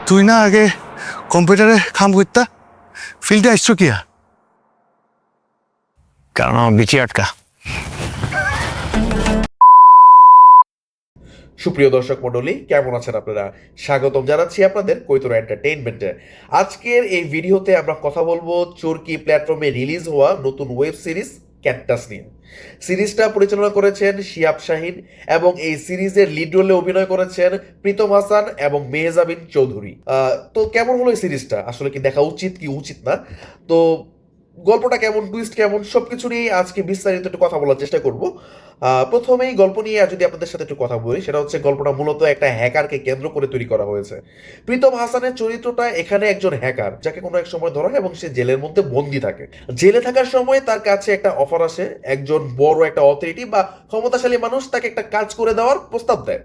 তুই না আগে কম্পিউটারে কাম করতা, ফিল্ডে আসছো কিয়া? কারণ আমার বিচি আটকা। সুপ্রিয় দর্শক মণ্ডলী, কেমন আছেন আপনারা? স্বাগতম জানাচ্ছি আপনাদের কৈতর এন্টারটেইনমেন্টে। আজকের এই ভিডিওতে আমরা কথা বলবো চরকি প্ল্যাটফর্মে রিলিজ হওয়া নতুন ওয়েব সিরিজ ক্যাকটাস নিয়ে। সিরিজটা পরিচালনা করেছেন শিহাব শাহিন এবং এই সিরিজের লিড রোলে অভিনয় করেছেন প্রীতম হাসান এবং মেহজাবিন চৌধুরী। তো কেমন হলো এই সিরিজটা? আসলে কি দেখা উচিত কি উচিত না? তো গল্পটা কেমন, টুইস্ট কেমন, সবকিছু নিয়ে আজকে বিস্তারিত একটু কথা বলার চেষ্টা করব। প্রথমেই গল্প নিয়ে যদি আপনাদের সাথে একটু কথা বলি, সেটা হচ্ছে গল্পটা মূলত একটা হ্যাকারকে কেন্দ্র করে তৈরি করা হয়েছে। প্রীতম হাসানের চরিত্রটা এখানে একজন হ্যাকার যাকে কোনো এক সময় ধরা হয় এবং সে জেলের মধ্যে বন্দি থাকে। জেলে থাকার সময় তার কাছে একটা অফার আসে, একজন বড় একটা অথরিটি বা ক্ষমতাশালী মানুষ তাকে একটা কাজ করে দেওয়ার প্রস্তাব দেয়।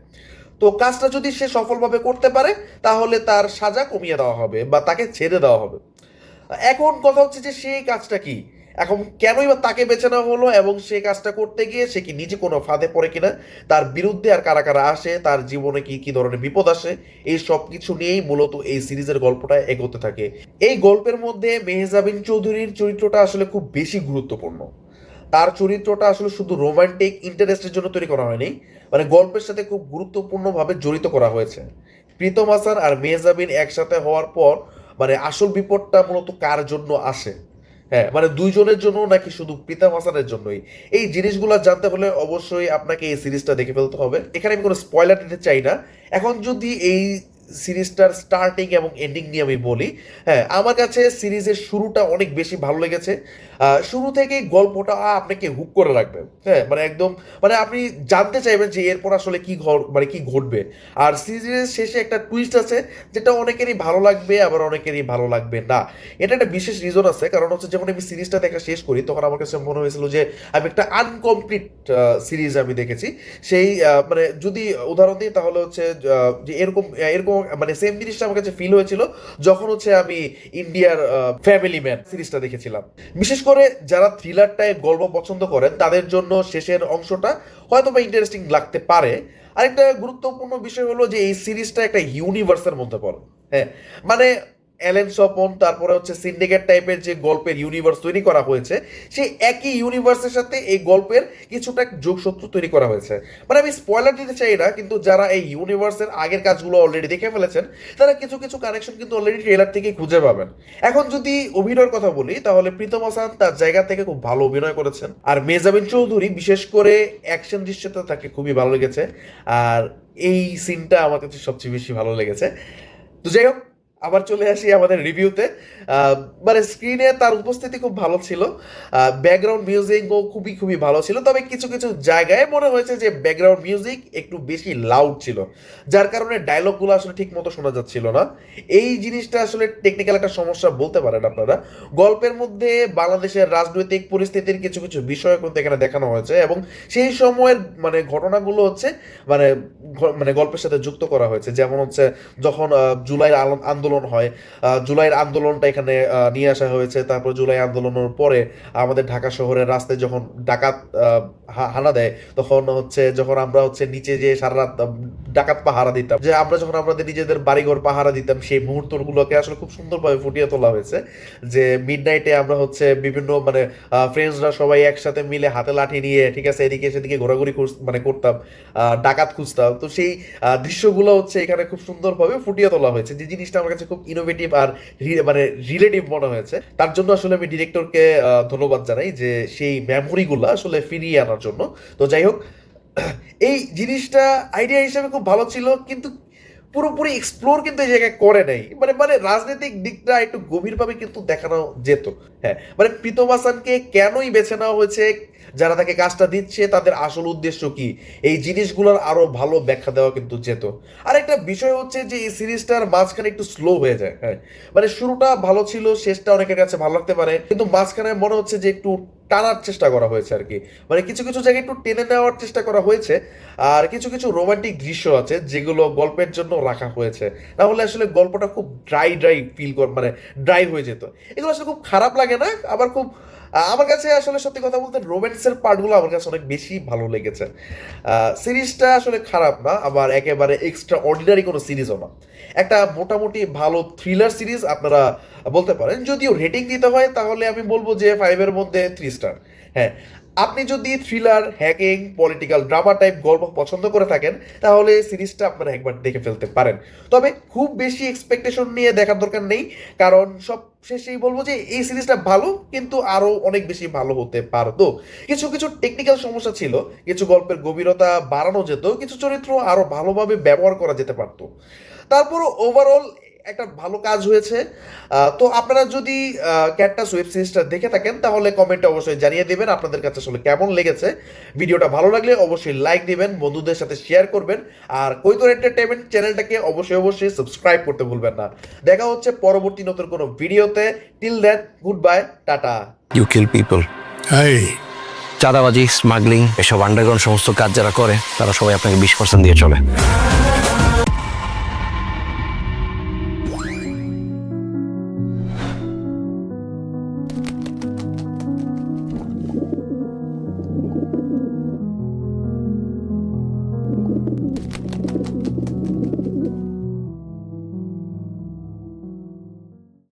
তো কাজটা যদি সে সফলভাবে করতে পারে তাহলে তার সাজা কমিয়ে দেওয়া হবে বা তাকে ছেড়ে দেওয়া হবে। এখন কথা হচ্ছে যে সেই কাজটা কি, এখন কেনই বা তাকে বেছে নেওয়া হলো এবং সেই কাজটা করতে গিয়ে সে কি নিজে কোনো ফাঁদে পড়ে কিনা, তার বিরুদ্ধে আর কারা কারা আসে, তার জীবনে কি কি ধরনের বিপদ আসে, এই সব কিছু নিয়েই মূলত এই সিরিজের গল্পটা এগোতে থাকে। এই গল্পের মধ্যে মেহজাবিন চৌধুরীর চরিত্রটা আসলে খুব বেশি গুরুত্বপূর্ণ। তার চরিত্রটা আসলে শুধু রোমান্টিক ইন্টারেস্টের জন্য তৈরি করা হয়নি, মানে গল্পের সাথে খুব গুরুত্বপূর্ণভাবে জড়িত করা হয়েছে। প্রীতম হাসান আর মেহজাবিন একসাথে হওয়ার পর মানে আসল বিপদটা মূলত কার জন্য আসে, হ্যাঁ মানে দুইজনের জন্য নাকি শুধু প্রীতম হাসানের জন্যই, এই জিনিসগুলো জানতে হলে অবশ্যই আপনাকে এই সিরিজটা দেখে ফেলতে হবে। এখানে আমি কোনো স্পয়লার দিতে চাই না। এখন যদি এই সিরিজটার স্টার্টিং এবং এন্ডিং নিয়ে আমি বলি, হ্যাঁ আমার কাছে সিরিজের শুরুটা অনেক বেশি ভালো লেগেছে। শুরু থেকেই গল্পটা আপনাকে হুক করে রাখবে, হ্যাঁ মানে একদম, মানে আপনি জানতে চাইবেন যে এরপর আসলে কি মানে কি ঘটবে। আর সিরিজের শেষে একটা টুইস্ট আছে যেটা অনেকেরই ভালো লাগবে আবার অনেকেরই ভালো লাগবে না। এটা একটা বিশেষ রিজন আছে, কারণ হচ্ছে যখন আমি সিরিজটা দেখা শেষ করি তখন আমার কাছে মনে হয়েছিল যে আমি একটা আনকমপ্লিট সিরিজ আমি দেখেছি। সেই মানে যদি উদাহরণ দিই তাহলে হচ্ছে যে এরকম এরকম মানে সেম জিনিসটা আমার কাছে ফিল হয়েছিল যখন হচ্ছে আমি ইন্ডিয়ার ফ্যামিলি ম্যান সিরিজটা দেখেছিলাম। বিশেষ করে যারা থ্রিলার টাইপ গল্প পছন্দ করেন তাদের জন্য শেষের অংশটা হয়তো বা ইন্টারেস্টিং লাগতে পারে। আরেকটা গুরুত্বপূর্ণ বিষয় হলো যে এই সিরিজটা একটা ইউনিভার্সের মধ্যে পড়ে, হ্যাঁ মানে অ্যালেন সপন তারপরে হচ্ছে সিন্ডিকেট টাইপের যে গল্পের ইউনিভার্স তৈরি করা হয়েছে, সেই একই ইউনিভার্সের সাথে এই গল্পের কিছুটা যোগসূত্র তৈরি করা হয়েছে। মানে আমি স্পয়লার দিতে চাই না, কিন্তু যারা এই ইউনিভার্সের আগের কাজগুলো অলরেডি দেখে ফেলেছেন তারা কিছু কিছু কানেকশন কিন্তু অলরেডি ট্রেলার থেকে খুঁজে পাবেন। এখন যদি অভিনয়ের কথা বলি তাহলে প্রীতম হাসান তার জায়গা থেকে খুব ভালো অভিনয় করেছেন, আর মেহজাবিন চৌধুরী বিশেষ করে অ্যাকশন দৃশ্যটা তাকে খুবই ভালো লেগেছে। আর এই সিনটা আমার কাছে সবচেয়ে বেশি ভালো লেগেছে। তো যাই হোক, আবার চলে আসি আমাদের রিভিউতে। মানে স্ক্রিনে তার উপস্থিতি খুব ভালো ছিল, ব্যাকগ্রাউন্ড মিউজিকও খুবই খুবই ভালো ছিল, তবে কিছু কিছু জায়গায় মনে হয়েছে যে ব্যাকগ্রাউন্ড মিউজিক একটু বেশি লাউড ছিল, যার কারণে ডায়লগগুলো আসলে ঠিক মতো শোনা যাচ্ছিল না। এই জিনিসটা আসলে টেকনিক্যাল একটা সমস্যা বলতে পারেন আপনারা। গল্পের মধ্যে বাংলাদেশের রাজনৈতিক পরিস্থিতির কিছু কিছু বিষয় কিন্তু এখানে দেখানো হয়েছে এবং সেই সময়ের মানে ঘটনাগুলো হচ্ছে মানে মানে গল্পের সাথে যুক্ত করা হয়েছে। যেমন হচ্ছে যখন জুলাই আন্দোলন হয়, জুলাইয়ের আন্দোলনটা এখানে নিয়ে আসা হয়েছে। তারপর জুলাই আন্দোলনের পরে আমাদের ঢাকা শহরের রাস্তায় যখন ডাকাত হানা দেয়, তখন হচ্ছে যখন আমরা হচ্ছে নিচে যে সারা রাত ডাকাত পাহারা দিতাম, যে আমরা যখন আমাদের নিজেদের বাড়িঘর পাহারা দিতাম, সেই মুহূর্তগুলোকে আসলে খুব সুন্দরভাবে ফুটিয়ে তোলা হয়েছে। যে মিড নাইটে আমরা হচ্ছে বিভিন্ন মানে ফ্রেন্ডসরা সবাই একসাথে মিলে হাতে লাঠি নিয়ে ঠিক আছে এদিকে সেদিকে ঘোরাঘুরি মানে করতাম, ডাকাত খুঁজতাম। তো সেই দৃশ্যগুলো হচ্ছে এখানে খুব সুন্দরভাবে ফুটিয়ে তোলা হয়েছে, যে জিনিসটা আমার কাছে খুব ইনোভেটিভ আর মানে রিলেটিভ মনে হয়েছে। তার জন্য আসলে আমি ডিরেক্টরকে ধন্যবাদ জানাই যে সেই মেমোরিগুলো আসলে ফিরিয়ে আনার জন্য। তো যাই হোক, এই জিনিসটা আইডিয়া হিসেবে খুব ভালো ছিল, কিন্তু পুরোপুরি এক্সপ্লোর কিন্তু এই জায়গায় করে নাই। মানে মানে রাজনৈতিক দিকটা একটু গভীরভাবে কিন্তু দেখানো যেত। হ্যাঁ মানে প্রীতম হাসানকে কেনই বেছে নেওয়া হয়েছে, যারা তাকে কাজটা দিচ্ছে তাদের আসল উদ্দেশ্য কি, এই জিনিসগুলোর আরো ভালো ব্যাখ্যা দেওয়া কিন্তু যেত। আর একটা বিষয় হচ্ছে যে এই সিরিজটার মাঝখানে একটু স্লো হয়ে যায়, হ্যাঁ মানে শুরুটা ভালো ছিল, শেষটা অনেকের কাছে ভালো লাগতে পারে, কিন্তু মাঝখানে মনে হচ্ছে যে একটু টানার চেষ্টা করা হয়েছে আর কি। মানে কিছু কিছু জায়গায় একটু টেনে নেওয়ার চেষ্টা করা হয়েছে। আর কিছু কিছু রোমান্টিক দৃশ্য আছে যেগুলো গল্পের জন্য রাখা হয়েছে, না হলে আসলে গল্পটা খুব ড্রাই ড্রাই ফিল মানে ড্রাই হয়ে যেত। এগুলো আসলে খুব খারাপ লাগে না, আবার খুব আমার কাছে আসলে সত্যি কথা বলতে রোম্যান্সের পার্টগুলো আমার কাছে অনেক বেশি ভালো লেগেছে। সিরিজটা আসলে খারাপ না, আবার একেবারে এক্সট্রা অর্ডিনারি কোনো সিরিজও না। একটা মোটামুটি ভালো থ্রিলার সিরিজ আপনারা বলতে পারেন। যদিও রেটিং দিতে হয় তাহলে আমি বলবো যে 5-এর মধ্যে 3 স্টার। হ্যাঁ, আপনি যদি thriller, hacking, political drama type গল্প পছন্দ করে থাকেন তাহলে সিরিজটা আপনারা একবার দেখে ফেলতে পারেন। তবে খুব বেশি এক্সপেকটেশন নিয়ে দেখার দরকার নেই, কারণ সব শেষেই বলবো যে এই সিরিজটা ভালো, কিন্তু আরও অনেক বেশি ভালো হতে পারতো। কিছু কিছু টেকনিক্যাল সমস্যা ছিল, কিছু গল্পের গভীরতা বাড়ানো যেত, কিছু চরিত্র আরও ভালোভাবে ব্যবহার করা যেতে পারতো। তারপরও ওভারঅল একটা ভালো কাজ হয়েছে। তো আপনারা যদি ক্যাটটাস ওয়েব সিরিজটা দেখে থাকেন তাহলে কমেন্টে অবশ্যই জানিয়ে দেবেন আপনাদের কাছে আসলে কেমন লেগেছে। ভিডিওটা ভালো লাগলে অবশ্যই লাইক দিবেন, বন্ধুদের সাথে শেয়ার করবেন, আর কৈতর এন্টারটেইনমেন্ট চ্যানেলটাকে অবশ্যই সাবস্ক্রাইব করতে ভুলবেন না। দেখা হচ্ছে পরবর্তী নতুন কোনো ভিডিওতে। Till then, good bye, tata. You kill people. এই চাঁদাবাজি, স্মাগলিং, এসব আন্ডারগ্রাউন্ড সমস্ত কাজ যারা করে তারা সবাই আপনাকে 20% দিয়ে চলে।